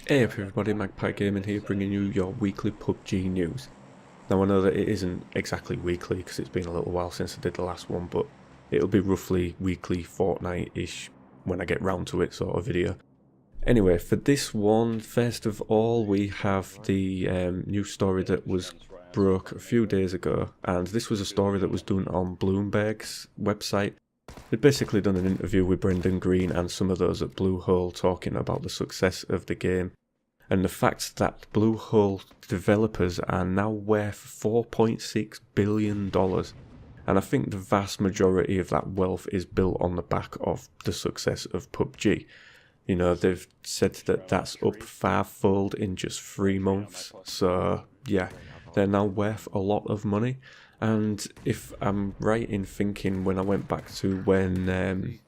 Hey up everybody, Magpie Gaming here, bringing you your weekly PUBG news. Now I know that it isn't exactly weekly because it's been a little while since I did the last one, but it'll be roughly weekly, fortnight-ish when I get round to it sort of video. Anyway, for this one, first of all, we have the news story that was broke a few days ago, and this was a story that was done on Bloomberg's website. They'd basically done an interview with Brendan Green and some of those at Bluehole talking about the success of the game and the fact that Bluehole developers are now worth $4.6 billion. And I think the vast majority of that wealth is built on the back of the success of PUBG. You know, they've said that that's up fivefold in just 3 months. So, yeah, they're now worth a lot of money. And if I'm right in thinking, when I went back to when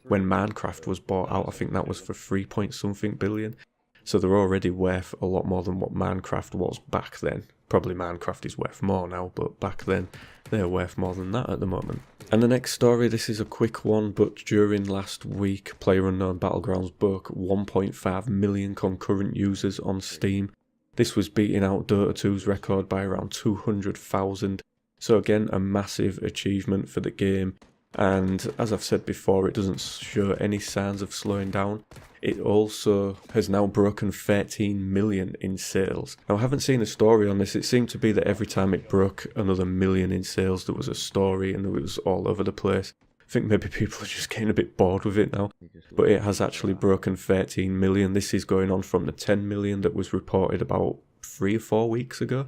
Minecraft was bought out, I think that was for 3-point-something billion. So they're already worth a lot more than what Minecraft was back then. Probably Minecraft is worth more now, but back then they're worth more than that at the moment. And the next story, this is a quick one, but during last week, PlayerUnknown Battlegrounds broke 1.5 million concurrent users on Steam. This was beating out Dota 2's record by around 200,000. So again, a massive achievement for the game, and as I've said before, it doesn't show any signs of slowing down. It also has now broken 13 million in sales. Now I haven't seen a story on this. It seemed to be that every time it broke another million in sales there was a story and it was all over the place. I think maybe people are just getting a bit bored with it now. But it has actually broken 13 million. This is going on from the 10 million that was reported about 3 or 4 weeks ago.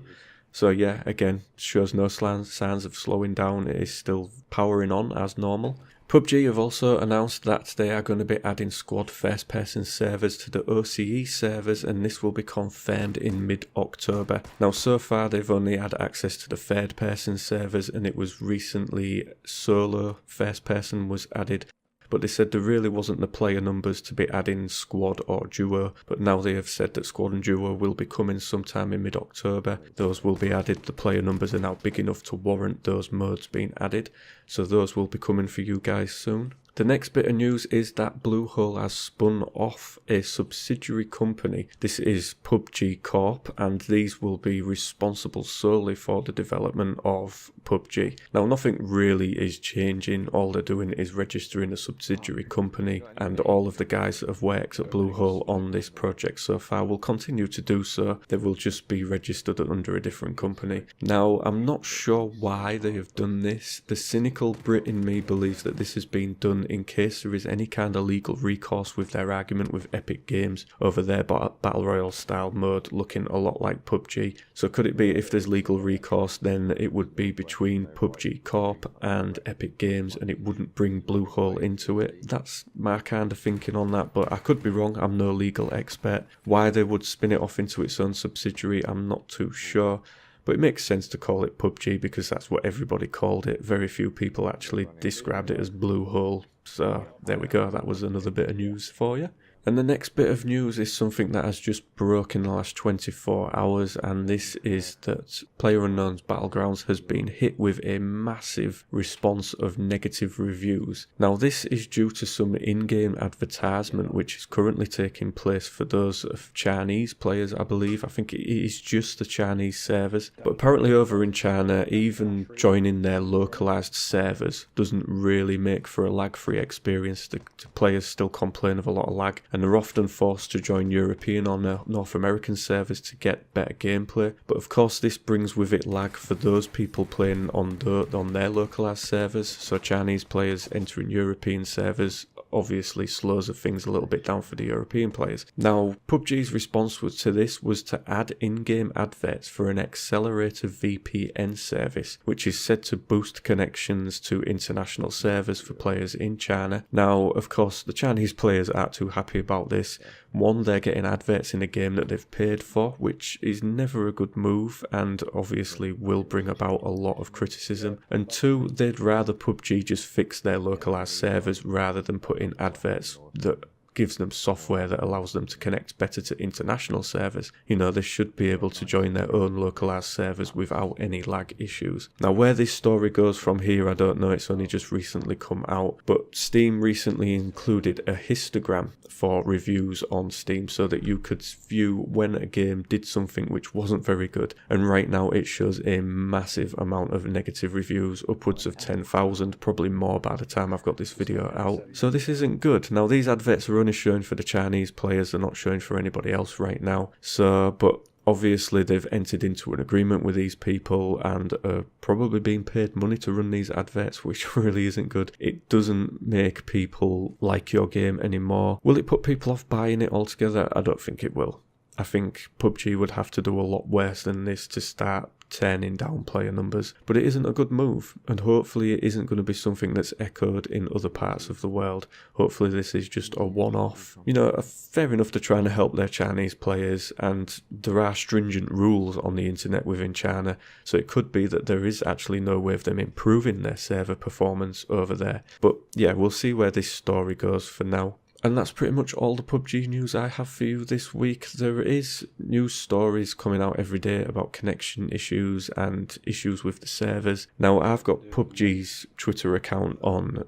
So yeah, again, shows no signs of slowing down. It is still powering on as normal. PUBG have also announced that they are going to be adding squad first-person servers to the OCE servers, and this will be confirmed in mid-October. Now, so far they've only had access to the third-person servers, and it was recently solo first-person was added. But they said there really wasn't the player numbers to be adding squad or duo, but now they have said that squad and duo will be coming sometime in mid-October. Those will be added. The player numbers are now big enough to warrant those modes being added, so those will be coming for you guys soon. The next bit of news is that Bluehole has spun off a subsidiary company. This is pubg Corp, and these will be responsible solely for the development of PUBG. Now, nothing really is changing. All they're doing is registering a subsidiary company, and all of the guys that have worked at Bluehole on this project so far will continue to do so. They will just be registered under a different company. Now, I'm not sure why they have done this. The cynical Brit in me believes that this has been done in case there is any kind of legal recourse with their argument with Epic Games over their Battle Royale style mode looking a lot like PUBG. So could it be if there's legal recourse, then it would be between pubg Corp and Epic Games and it wouldn't bring Bluehole into it? That's my kind of thinking on that, but I could be wrong. I'm no legal expert. Why they would spin it off into its own subsidiary, I'm not too sure. But it makes sense to call it PUBG because that's what everybody called it. Very few people actually described it as Bluehole. So there we go, that was another bit of news for you. And the next bit of news is something that has just broken in the last 24 hours, and this is that PlayerUnknown's Battlegrounds has been hit with a massive response of negative reviews. Now, this is due to some in-game advertisement which is currently taking place for those of Chinese players, I believe. I think it is just the Chinese servers. But apparently over in China, even joining their localized servers doesn't really make for a lag-free experience. The players still complain of a lot of lag, and they're often forced to join European or North American servers to get better gameplay. But of course this brings with it lag for those people playing on their localized servers, so Chinese players entering European servers obviously slows things a little bit down for the European players. Now, PUBG's response to this was to add in-game adverts for an accelerated VPN service, which is said to boost connections to international servers for players in China. Now, of course, the Chinese players aren't too happy about this. One, they're getting adverts in a game that they've paid for, which is never a good move and obviously will bring about a lot of criticism. And two, they'd rather PUBG just fix their localized servers rather than put in adverts that gives them software that allows them to connect better to international servers. You know, they should be able to join their own localized servers without any lag issues. Now, where this story goes from here, I don't know. It's only just recently come out, but Steam recently included a histogram for reviews on Steam so that you could view when a game did something which wasn't very good. And right now it shows a massive amount of negative reviews, upwards of 10,000, probably more by the time I've got this video out. So this isn't good. Now, these adverts are only showing for the Chinese players, they're not showing for anybody else right now. So, but obviously they've entered into an agreement with these people and are probably being paid money to run these adverts, which really isn't good. It doesn't make people like your game anymore. Will it put people off buying it altogether? I don't think it will. I think PUBG would have to do a lot worse than this to start turning down player numbers, but it isn't a good move, and hopefully it isn't going to be something that's echoed in other parts of the world. Hopefully this is just a one-off. You know, fair enough, they're trying to help their Chinese players, and there are stringent rules on the internet within China, so it could be that there is actually no way of them improving their server performance over there. But yeah, we'll see where this story goes for now. And that's pretty much all the PUBG news I have for you this week. There is news stories coming out every day about connection issues and issues with the servers. Now, I've got PUBG's Twitter account on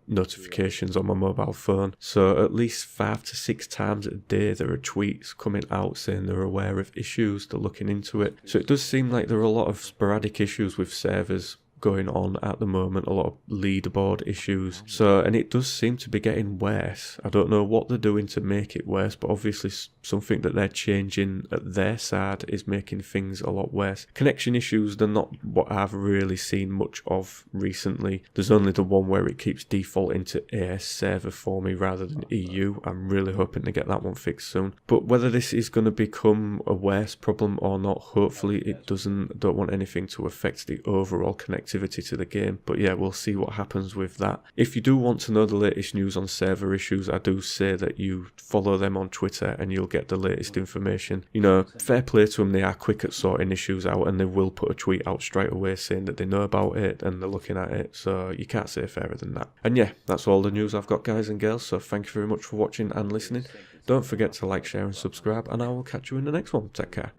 notifications on my mobile phone, so at least 5 to 6 times a day there are tweets coming out saying they're aware of issues, they're looking into it. So it does seem like there are a lot of sporadic issues with servers going on at the moment, a lot of leaderboard issues, and it does seem to be getting worse. I don't know what they're doing to make it worse, but obviously something that they're changing at their side is making things a lot worse. Connection issues, they're not what I've really seen much of recently. There's only the one where it keeps defaulting to AS server for me rather than EU. I'm really hoping to get that one fixed soon, but whether this is going to become a worse problem or not, hopefully it doesn't. I don't want anything to affect the overall connectivity to the game, but yeah, we'll see what happens with that. If you do want to know the latest news on server issues, I do say that you follow them on Twitter and you'll get the latest information. You know, fair play to them, they are quick at sorting issues out, and they will put a tweet out straight away saying that they know about it and they're looking at it, so you can't say fairer than that. And yeah, that's all the news I've got, guys and girls, so thank you very much for watching and listening. Don't forget to like, share and subscribe, and I will catch you in the next one. Take care.